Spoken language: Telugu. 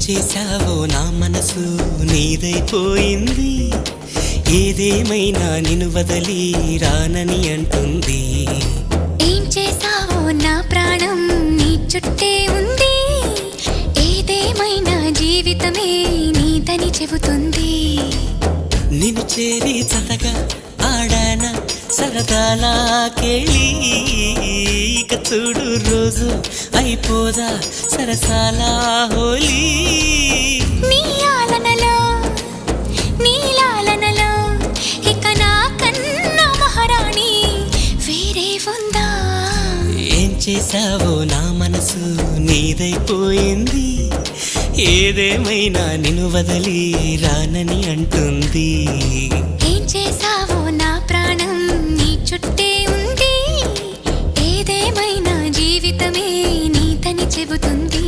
చేశావో నా మనసు నీదైపోయింది, ఏదేమైనా నిన్ను వదలి రానని అంటుంది. ఏం చేశావో నా ప్రాణం నీ చుట్టే ఉంది, ఏదేమైనా జీవితమే నీదని చెబుతుంది. నిన్ను చేరి చతగా ఆడాన సరదాలా కేళి, ఇక చూడు రోజు అయిపోదా సరసాల హోలీ. నీ ఆలనలో నీ లాలనలో ఇక నా కన్నా మహారాణి వేరే ఉందా? ఏం చేశావో నా మనసు నీదైపోయింది, ఏదేమైనా నిన్ను వదలి రానని అంటుంది. ఏం చేశావో నా ప్రాణం నీ చుట్టే ఉంది, ఏదేమైనా జీవితమే నీదని చెబుతుంది.